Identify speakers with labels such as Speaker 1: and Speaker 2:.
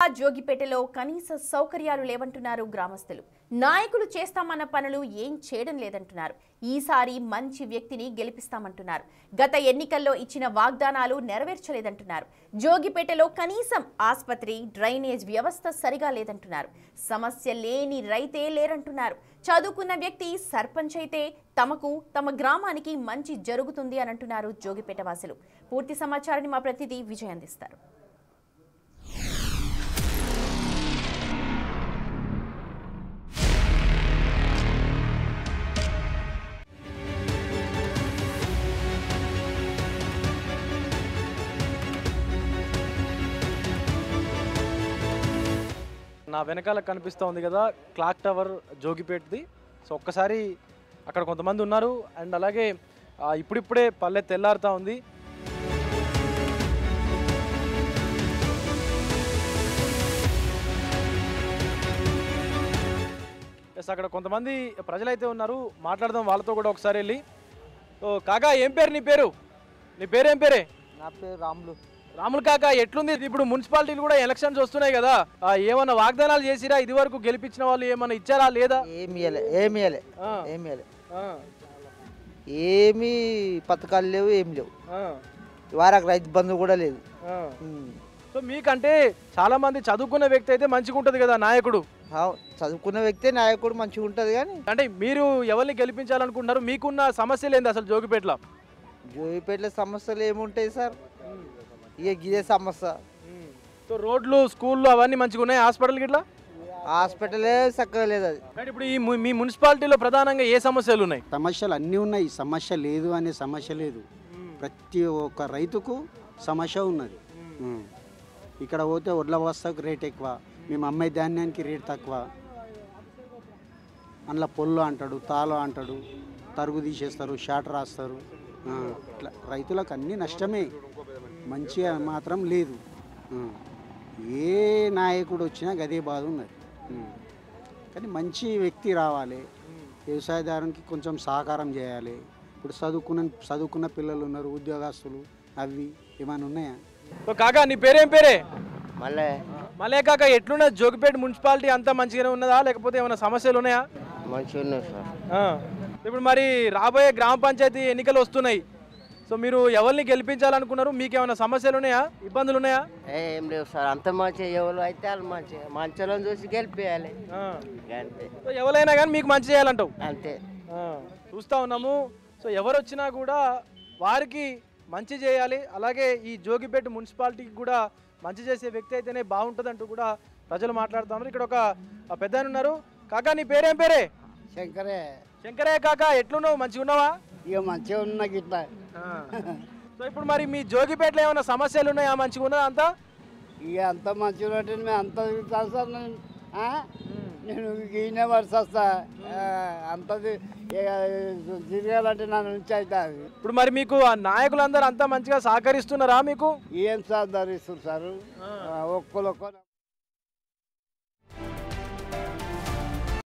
Speaker 1: జోగిపేటలో కనీస సౌకర్యాలు లేవంటున్నారు గ్రామస్తులు. నాయకులు చేస్తామన్న పనులు ఏం చేయడం లేదంటున్నారు. ఈసారి మంచి వ్యక్తిని గెలిపిస్తామంటున్నారు. గత ఎన్నికల్లో ఇచ్చిన వాగ్దానాలు నెరవేర్చలేదంటున్నారు. జోగిపేటలో కనీసం ఆస్పత్రి, డ్రైనేజ్ వ్యవస్థ సరిగా లేదంటున్నారు. సమస్య లేని రైతే లేరంటున్నారు. చదువుకున్న వ్యక్తి సర్పంచ్ అయితే తమకు, తమ గ్రామానికి మంచి జరుగుతుంది అని అంటున్నారు జోగిపేట వాసులు. పూర్తి సమాచారాన్ని మా ప్రతినిధి విజయ్ అందిస్తారు.
Speaker 2: నా వెనకాల కనిపిస్తూ ఉంది కదా క్లాక్ టవర్ జోగిపేటది. సో ఒక్కసారి అక్కడ కొంతమంది ఉన్నారు. అండ్ అలాగే ఇప్పుడిప్పుడే పల్లె తెల్లారుతూ ఉంది. ఎస్, అక్కడ కొంతమంది ప్రజలైతే ఉన్నారు. మాట్లాడదాం వాళ్ళతో కూడా ఒకసారి వెళ్ళి. సో కాకా, ఏం పేరు నీ పేరు? నీ పేరు ఏం పేరే?
Speaker 3: నా పేరు రాములు.
Speaker 2: రాములు కాకా, ఎట్లుంది ఇప్పుడు? మున్సిపాలిటీలు కూడా ఎలక్షన్స్ వస్తున్నాయి కదా, ఏమన్నా వాగ్దానాలు చేసిరా? ఇది వరకు గెలిపించిన వాళ్ళు ఏమన్నా ఇచ్చారా లేదా?
Speaker 3: ఏమి పథకాలు లేవు, ఏం లేవు. వారికి రైతు బంధు కూడా లేదు.
Speaker 2: సో మీకంటే చాలా మంది చదువుకున్న వ్యక్తి అయితే మంచిగా ఉంటుంది కదా నాయకుడు.
Speaker 3: చదువుకున్న వ్యక్తే నాయకుడు మంచిగా ఉంటుంది. కానీ
Speaker 2: అంటే మీరు ఎవరిని గెలిపించాలనుకుంటున్నారు? మీకున్న సమస్యలు ఏంది అసలు జోగిపేటలో?
Speaker 3: జోగిపేటలో సమస్యలు ఏముంటాయి సార్? ఇక ఇదే సమస్య.
Speaker 2: సో రోడ్లు, స్కూళ్ళు అవన్నీ మంచిగా ఉన్నాయి. హాస్పిటల్ గిట్లా?
Speaker 3: హాస్పిటలే చక్కగా లేదు. అది
Speaker 2: ఇప్పుడు ఈ మీ మున్సిపాలిటీలో ప్రధానంగా ఏ సమస్యలు ఉన్నాయి?
Speaker 4: సమస్యలు అన్నీ ఉన్నాయి. సమస్య లేదు అనే సమస్య లేదు. ప్రతి ఒక్క రైతుకు సమస్య ఉన్నది. ఇక్కడ పోతే వడ్ల వస్తాకు రేట్ ఎక్కువ, మేము అమ్మాయి ధాన్యానికి రేట్ తక్కువ. అందులో పొల్లు అంటాడు, తాళం అంటాడు, తరుగు తీసేస్తారు, షాట్ రాస్తారు. ఇట్లా రైతులకు అన్నీ నష్టమే, మంచిగా మాత్రం లేదు. ఏ నాయకుడు వచ్చినా గదే బాధ ఉన్నది. కానీ మంచి వ్యక్తి రావాలి, వ్యవసాయదారునికి కొంచెం సహకారం చేయాలి. ఇప్పుడు చదువుకున్న పిల్లలు ఉన్నారు, ఉద్యోగస్తులు, అవి ఏమైనా ఉన్నాయా?
Speaker 2: కాకా, నీ పేరేం పేరే?
Speaker 3: మళ్ళీ
Speaker 2: కాకా, ఎట్లున్నది జోగిపేట మున్సిపాలిటీ? అంతా మంచిగానే ఉన్నదా లేకపోతే ఏమైనా సమస్యలు ఉన్నాయా?
Speaker 3: మంచిగా ఉన్నాయి సార్.
Speaker 2: ఇప్పుడు మరి రాబోయే గ్రామ పంచాయతీ ఎన్నికలు వస్తున్నాయి. సో మీరు ఎవరిని గెలిపించాలనుకున్నారు? మీకు ఏమైనా సమస్యలు ఉన్నాయా, ఇబ్బందులు ఉన్నాయా?
Speaker 3: ఏం లేవు సార్. అంత మంచిగా ఎవరు అయితే వాళ్ళు మంచిగా చూసి గెలిపేయాలి.
Speaker 2: సో ఎవరైనా కానీ మీకు మంచి చేయాలంటావు?
Speaker 3: అంతే.
Speaker 2: చూస్తూ ఉన్నాము. సో ఎవరు వచ్చినా కూడా వారికి మంచి చేయాలి. అలాగే ఈ జోగిపేట మున్సిపాలిటీకి కూడా మంచి చేసే వ్యక్తి అయితేనే బాగుంటుంది అంటూ కూడా ప్రజలు మాట్లాడుతున్నారు. ఇక్కడ ఒక పెద్ద ఆయన ఉన్నారు. కాకా, నీ పేరేం పేరే? శంకరే. కాకా, ఎట్లున్నావు? మంచిగా ఉన్నావా?
Speaker 3: ఇక మంచిగా ఉన్నా గిట్లా.
Speaker 2: సో ఇప్పుడు మరి మీ జోగిపేటలో ఏమైనా సమస్యలు ఉన్నాయా? మంచిగా ఉన్నదా అంతా?
Speaker 3: ఇక అంత మంచిగా ఉన్నట్టు మేము అంత సార్. నేను ఈయన వరుస వస్తా అంతది తిరగాలంటే నా నుంచి అవుతుంది.
Speaker 2: ఇప్పుడు మరి మీకు ఆ నాయకులందరూ అంతా మంచిగా సహకరిస్తున్నారా మీకు?
Speaker 3: ఏం సహకరిస్తారు సార్? ఒక్కరు